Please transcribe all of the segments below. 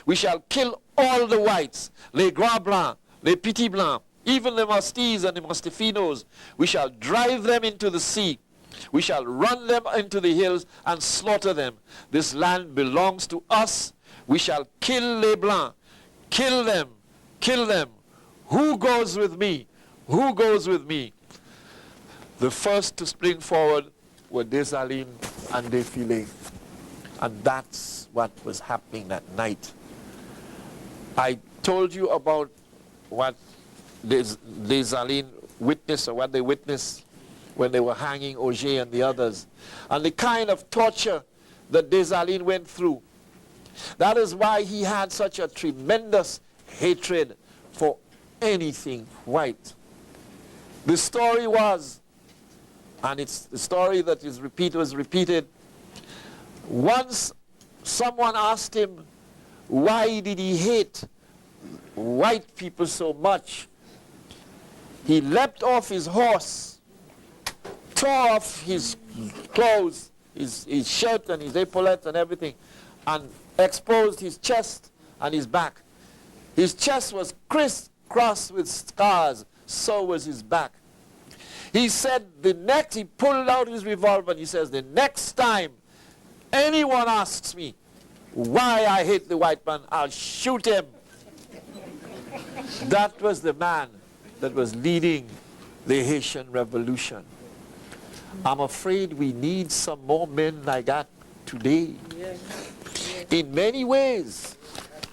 We shall kill all the whites, les grands blancs, les petits blancs, even the musties and the mustifinos. We shall drive them into the sea. We shall run them into the hills and slaughter them. This land belongs to us. We shall kill les blancs. Kill them. Kill them. Who goes with me? Who goes with me? The first to spring forward were Dessalines and Défilé. And that's what was happening that night. I told you about what Dessalines witnessed, or what they witnessed when they were hanging Auger and the others, and the kind of torture that Dessalines went through. That is why he had such a tremendous hatred for anything white. The story was, and it's the story that was repeated, once someone asked him, why did he hate white people so much? He leapt off his horse, tore off his clothes, his shirt and his epaulette and everything, and exposed his chest and his back. His chest was crisscrossed with scars, so was his back. He said he pulled out his revolver and he says, the next time anyone asks me why I hate the white man, I'll shoot him. That was the man that was leading the Haitian Revolution. I'm afraid we need some more men like that today. Yes. In many ways.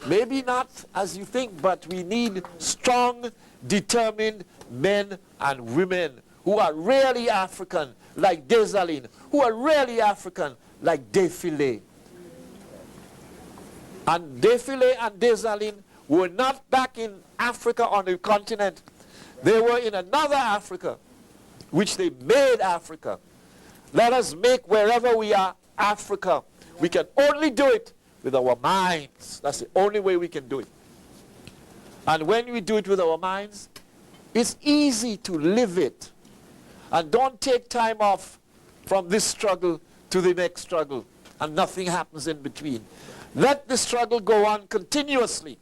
Maybe not as you think, but we need strong, determined men and women who are really African, like Dessalines, who are really African, like Défilé. And Défilé and Dessalines were not back in Africa on the continent. They were in another Africa, which they made Africa. Let us make wherever we are Africa. We can only do it with our minds. That's the only way we can do it. And when we do it with our minds, it's easy to live it. And don't take time off from this struggle to the next struggle, and nothing happens in between. Let the struggle go on continuously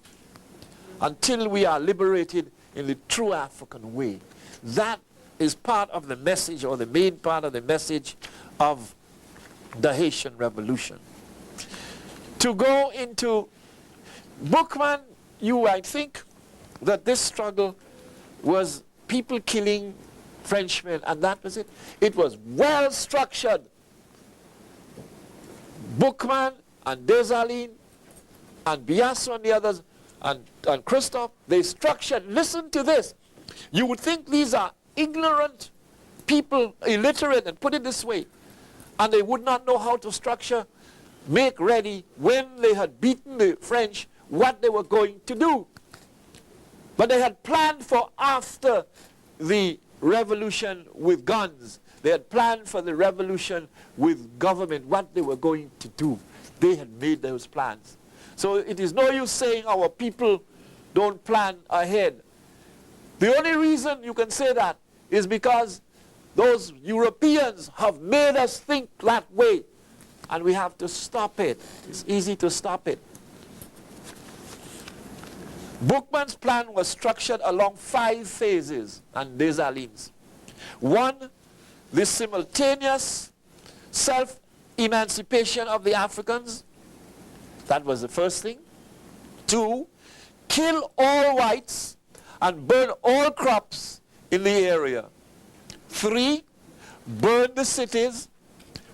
until we are liberated in the true African way. That is part of the message, or the main part of the message of the Haitian Revolution. To go into Bookman, you might think that this struggle was people killing Frenchmen, and that was it. It was well structured. Bookman and Dessalines and Biasso and the others and Christophe, they structured. Listen to this. You would think these are ignorant people, illiterate, and put it this way, and they would not know how to structure, make ready, when they had beaten the French, what they were going to do. But they had planned for after the revolution with guns. They had planned for the revolution with government, what they were going to do. They had made those plans. So it is no use saying our people don't plan ahead. The only reason you can say that is because those Europeans have made us think that way, and we have to stop it. It's easy to stop it. Bookman's plan was structured along 5 phases, and Dessalines. 1, the simultaneous self-emancipation of the Africans. That was the first thing. 2, kill all whites and burn all crops in the area. 3, burn the cities.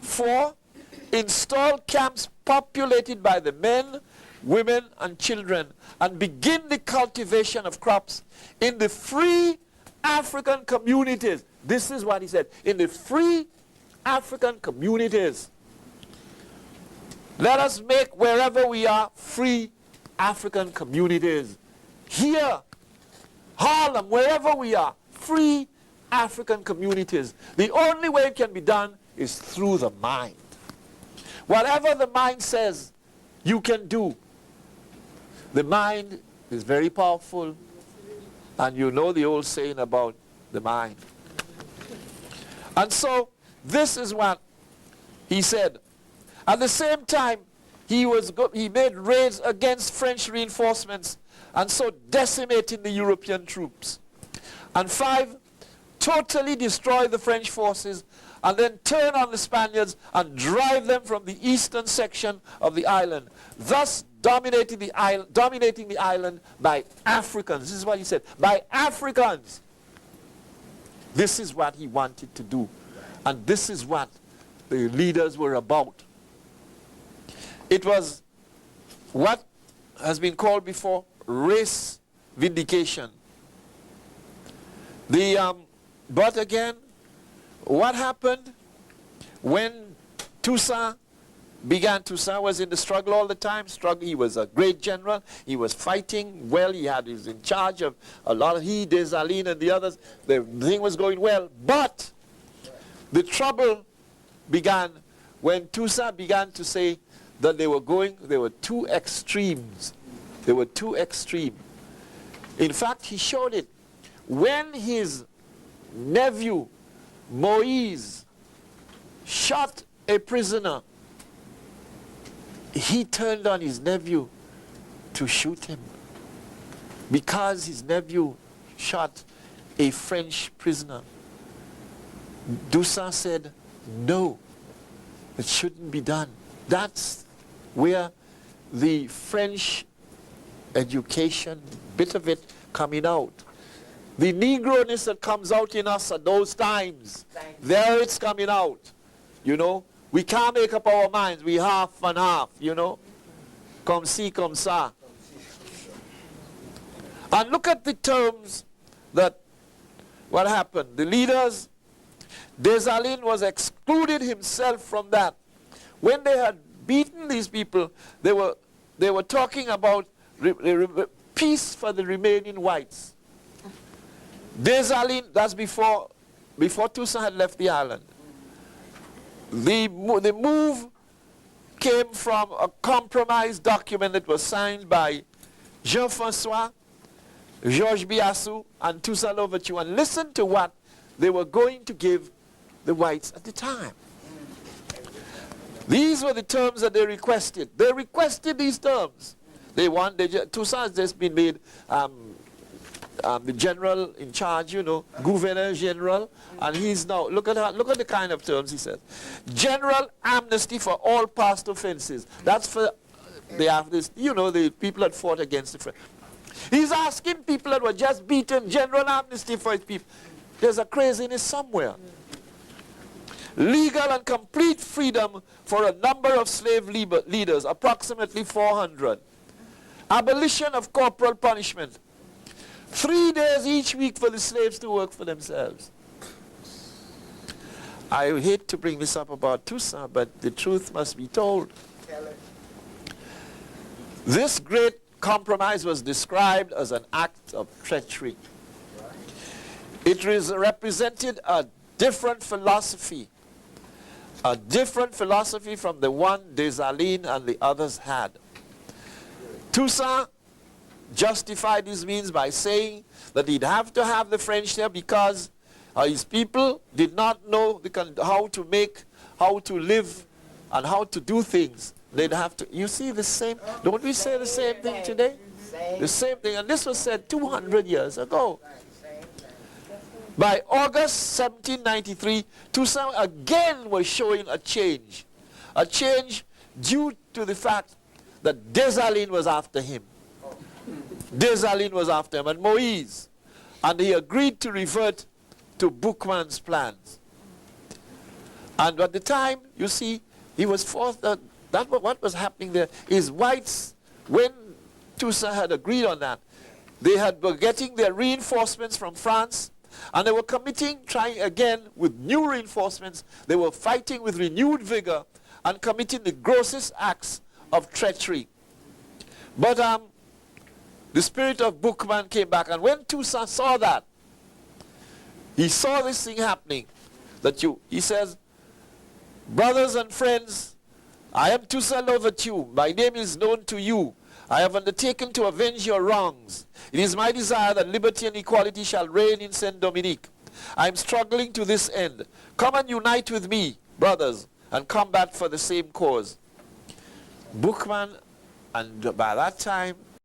4, install camps populated by the men, women, and children, and begin the cultivation of crops in the free African communities. This is what he said. In the free African communities. Let us make wherever we are free African communities. Here, Harlem, wherever we are, free African communities. The only way it can be done is through the mind. Whatever the mind says, you can do. The mind is very powerful, and you know the old saying about the mind. And so, this is what he said. At the same time, he made raids against French reinforcements and so decimating the European troops. And 5, totally destroy the French forces and then turn on the Spaniards and drive them from the eastern section of the island, thus dominating the island by Africans. This is what he said, by Africans. This is what he wanted to do. And this is what the leaders were about. It was what has been called before race vindication. But again, what happened when Toussaint began? Toussaint was in the struggle all the time. He was a great general. He was fighting well. He was in charge of a lot of Dessalines and the others. The thing was going well. But the trouble began when Toussaint began to say that there were two extremes. There were two extremes. In fact, he showed it. When his nephew, Moise, shot a prisoner, he turned on his nephew to shoot him because his nephew shot a French prisoner. Toussaint said, no, it shouldn't be done. That's where the French education, bit of it coming out. The Negroness that comes out in us at those times, there it's coming out. You know, we can't make up our minds. We half and half, you know. Comme ci, comme ça. And look at the terms that, what happened. The leaders, Dessalines was excluded himself from that. When they had beaten these people, they were talking about peace for the remaining whites. Dessalines, that's before Toussaint had left the island. The move came from a compromise document that was signed by Jean-François, Georges Biassou, and Toussaint Louverture. And listen to what they were going to give the whites at the time. These were the terms that they requested. They requested these terms. Toussaint has just been made the general in charge, you know, Gouverneur General, and he's now, look at the kind of terms he says. General amnesty for all past offenses. That's for, they have this, you know, the people that fought against the French. He's asking people that were just beaten, general amnesty for his people. There's a craziness somewhere. Legal and complete freedom for a number of slave leaders, approximately 400. Abolition of corporal punishment. 3 days each week for the slaves to work for themselves. I hate to bring this up about Toussaint, but the truth must be told. This great compromise was described as an act of treachery. It represented a different philosophy from the one Dessalines and the others had. Toussaint justified his means by saying that he'd have to have the French there because his people did not know how to live and how to do things. They'd have to, you see the same, don't we say the same thing today? The same thing, and this was said 200 years ago. By August 1793, Toussaint again was showing a change due to the fact that Dessalines was after him. Dessalines was after him, and Moise, and he agreed to revert to Boukman's plans. And at the time, you see, he was forced, what was happening there is whites, when Toussaint had agreed on that, they were getting their reinforcements from France, and they were trying again with new reinforcements. They were fighting with renewed vigor and committing the grossest acts of treachery. But the spirit of Boukman came back, and when Toussaint saw that, he saw this thing happening, he says, brothers and friends, I am Toussaint Louverture. My name is known to you. I have undertaken to avenge your wrongs. It is my desire that liberty and equality shall reign in Saint-Dominique. I am struggling to this end. Come and unite with me, brothers, and combat for the same cause. Bookman, and by that time,